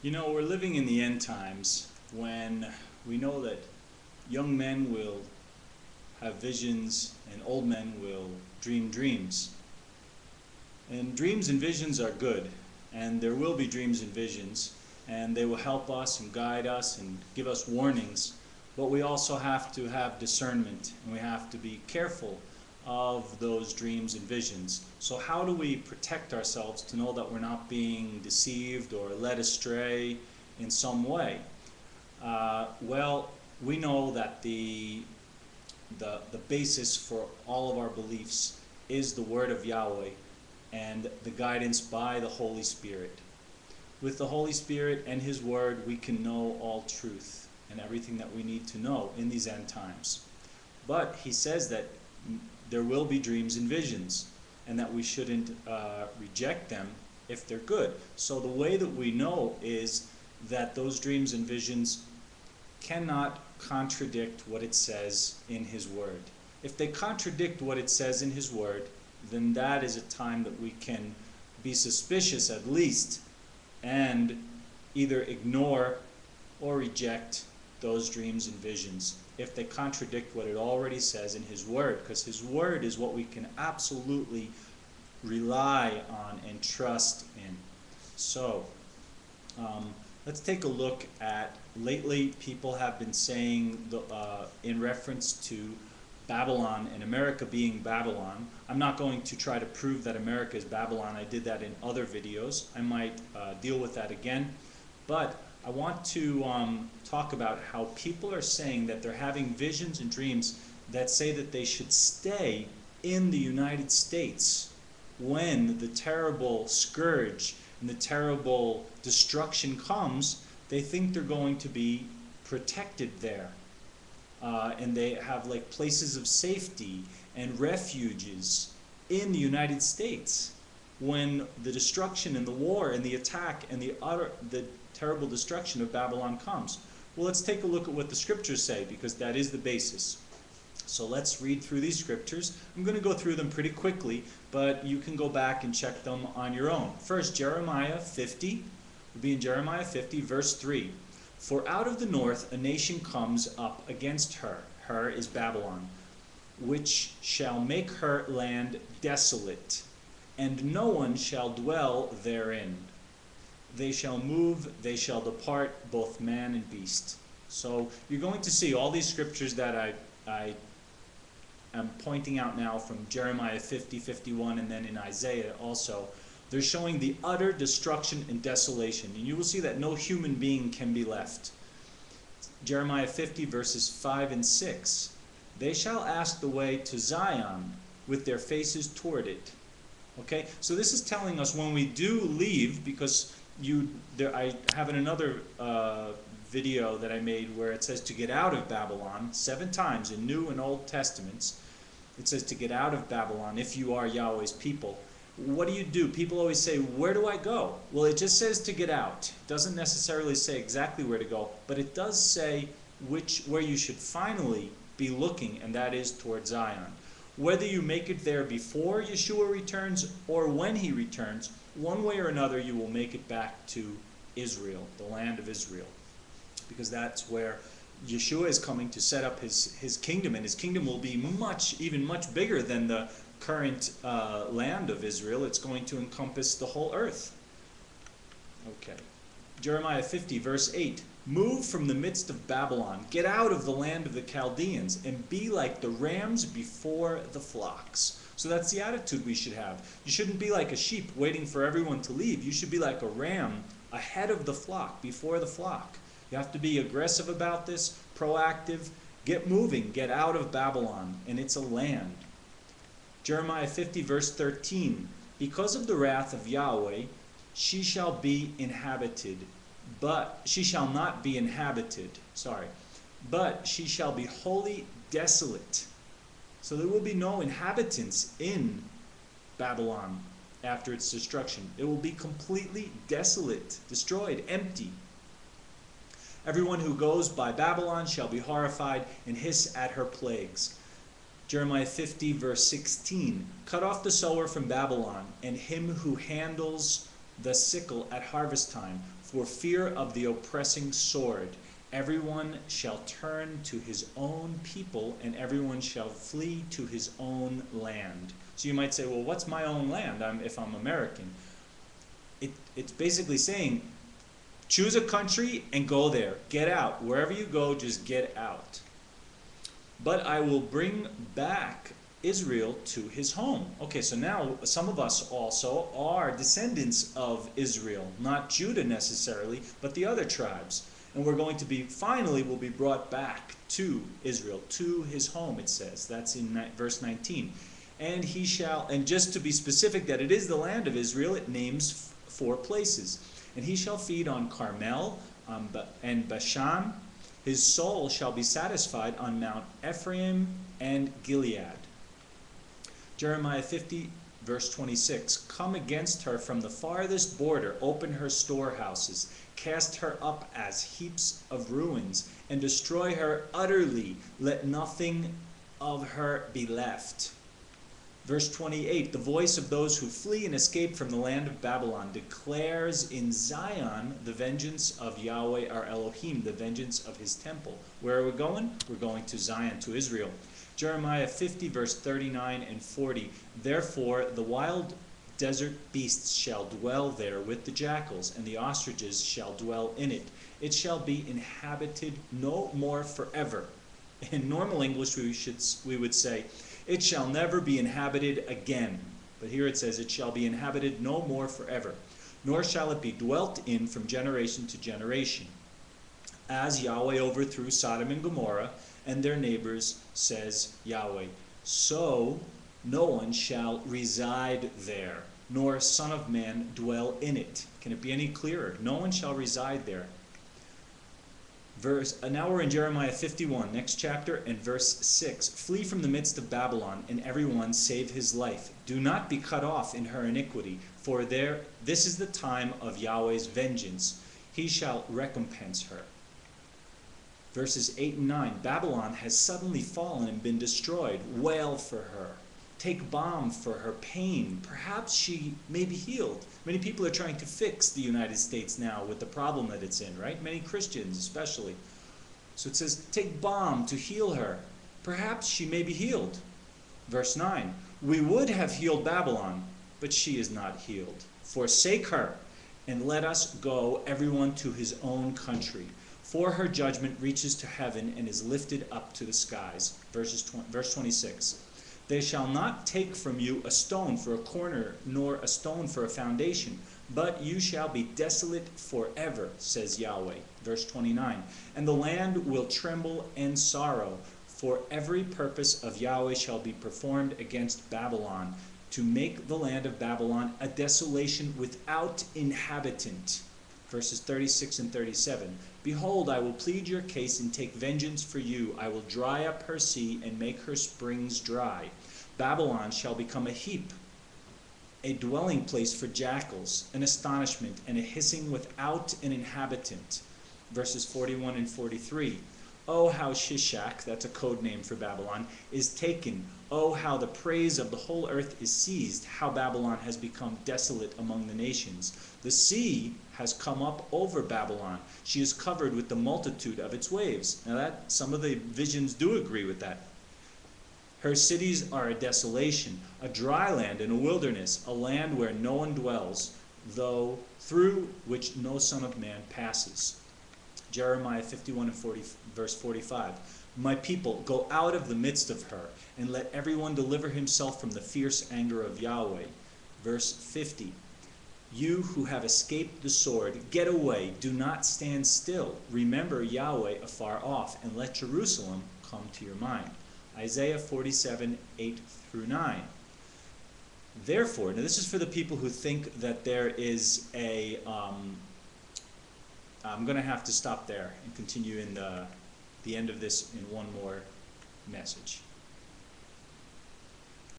You know, we're living in the end times when we know that young men will have visions and old men will dream dreams. And dreams and visions are good, and there will be dreams and visions, and they will help us and guide us and give us warnings. But we also have to have discernment, and we have to be careful of those dreams and visions. So how do we protect ourselves to know that we're not being deceived or led astray in some way? Well, we know that the basis for all of our beliefs is the Word of Yahweh and the guidance by the Holy Spirit. With the Holy Spirit and His Word, we can know all truth and everything that we need to know in these end times. But He says that there will be dreams and visions, and that we shouldn't reject them if they're good. So the way that we know is that those dreams and visions cannot contradict what it says in His Word. If they contradict what it says in His Word, then that is a time that we can be suspicious at least and either ignore or reject those dreams and visions if they contradict what it already says in His Word, because His Word is what we can absolutely rely on and trust in. So let's take a look at, lately people have been saying in reference to Babylon and America being Babylon. I'm not going to try to prove that America is Babylon. I did that in other videos. I might deal with that again. But I want to talk about how people are saying that they're having visions and dreams that say that they should stay in the United States when the terrible scourge and the terrible destruction comes. They think they're going to be protected there. And they have like places of safety and refuges in the United States when the destruction and the war and the attack and the terrible destruction of Babylon comes. Well, let's take a look at what the scriptures say, because that is the basis. So let's read through these scriptures. I'm going to go through them pretty quickly, but you can go back and check them on your own. First, Jeremiah 50. We'll be in Jeremiah 50, verse 3. For out of the north a nation comes up against her. Her is Babylon, which shall make her land desolate, and no one shall dwell therein. They shall move, they shall depart, both man and beast. So you're going to see all these scriptures that I am pointing out now from Jeremiah 50, 51, and then in Isaiah also. They're showing the utter destruction and desolation. And you will see that no human being can be left. Jeremiah 50, verses 5 and 6. They shall ask the way to Zion with their faces toward it. Okay, so this is telling us when we do leave, because I have in another video that I made where it says to get out of Babylon 7 times in New and Old Testaments. It says to get out of Babylon if you are Yahweh's people. What do? People always say, where do I go? Well, it just says to get out. It doesn't necessarily say exactly where to go, but it does say where you should finally be looking, and that is toward Zion. Whether you make it there before Yeshua returns or when He returns, one way or another you will make it back to Israel, the land of Israel, because that's where Yeshua is coming to set up his kingdom, and His kingdom will be even much bigger than the current land of Israel. It's going to encompass the whole earth. Okay. Jeremiah 50, verse 8. Move from the midst of Babylon, get out of the land of the Chaldeans, and be like the rams before the flocks. So that's the attitude we should have. You shouldn't be like a sheep waiting for everyone to leave. You should be like a ram ahead of the flock, before the flock. You have to be aggressive about this, proactive. Get moving, get out of Babylon, and it's a land. Jeremiah 50, verse 13. Because of the wrath of Yahweh, she shall be inhabited, but she shall not be inhabited. But she shall be wholly desolate. So there will be no inhabitants in Babylon after its destruction. It will be completely desolate, destroyed, empty. Everyone who goes by Babylon shall be horrified and hiss at her plagues. Jeremiah 50, verse 16. Cut off the sower from Babylon, and him who handles the sickle at harvest time, for fear of the oppressing sword. Everyone shall turn to his own people, and everyone shall flee to his own land. So you might say, well, what's my own land if I'm American? It's basically saying, choose a country and go there. Get out. Wherever you go, just get out. But I will bring back Israel to his home. Okay, so now some of us also are descendants of Israel, not Judah necessarily, but the other tribes. And we're going to be, finally, will be brought back to Israel, to his home, it says. That's in verse 19. And he shall, and just to be specific that it is the land of Israel, it names 4 places. And he shall feed on Carmel and Bashan. His soul shall be satisfied on Mount Ephraim and Gilead. Jeremiah 50, verse 26. Come against her from the farthest border, open her storehouses, cast her up as heaps of ruins, and destroy her utterly. Let nothing of her be left. Verse 28, the voice of those who flee and escape from the land of Babylon declares in Zion the vengeance of Yahweh our Elohim, the vengeance of his temple. Where are we going? We're going to Zion, to Israel. Jeremiah 50, verse 39 and 40, therefore the wild desert beasts shall dwell there with the jackals, and the ostriches shall dwell in it. It shall be inhabited no more forever. In normal English we would say, it shall never be inhabited again. But here it says, it shall be inhabited no more forever, nor shall it be dwelt in from generation to generation. As Yahweh overthrew Sodom and Gomorrah and their neighbors, says Yahweh, so no one shall reside there, nor son of man dwell in it. Can it be any clearer? No one shall reside there. Now we're in Jeremiah 51, next chapter, and verse 6. Flee from the midst of Babylon, and everyone save his life. Do not be cut off in her iniquity, for this is the time of Yahweh's vengeance. He shall recompense her. Verses 8 and 9. Babylon has suddenly fallen and been destroyed. Wail for her. Take balm for her pain. Perhaps she may be healed. Many people are trying to fix the United States now with the problem that it's in, right? Many Christians especially. So it says, take balm to heal her. Perhaps she may be healed. Verse 9. We would have healed Babylon, but she is not healed. Forsake her, and let us go, everyone to his own country. For her judgment reaches to heaven and is lifted up to the skies. Verse 26. They shall not take from you a stone for a corner, nor a stone for a foundation, but you shall be desolate forever, says Yahweh. Verse 29. And the land will tremble and sorrow, for every purpose of Yahweh shall be performed against Babylon, to make the land of Babylon a desolation without inhabitant. Verses 36 and 37. Behold, I will plead your case and take vengeance for you. I will dry up her sea and make her springs dry. Babylon shall become a heap, a dwelling place for jackals, an astonishment, and a hissing without an inhabitant. Verses 41 and 43. Oh, how Shishak, that's a code name for Babylon, is taken. Oh, how the praise of the whole earth is seized, how Babylon has become desolate among the nations. The sea has come up over Babylon. She is covered with the multitude of its waves. Now some of the visions do agree with that. Her cities are a desolation, a dry land and a wilderness, a land where no one dwells, though through which no son of man passes. Jeremiah 51 and 40, verse 45. My people, go out of the midst of her, and let everyone deliver himself from the fierce anger of Yahweh. Verse 50. You who have escaped the sword, get away, do not stand still. Remember Yahweh afar off, and let Jerusalem come to your mind. Isaiah 47, 8 through 9. Therefore, now this is for the people who think that there is a... I'm going to have to stop there and continue in the end of this in one more message.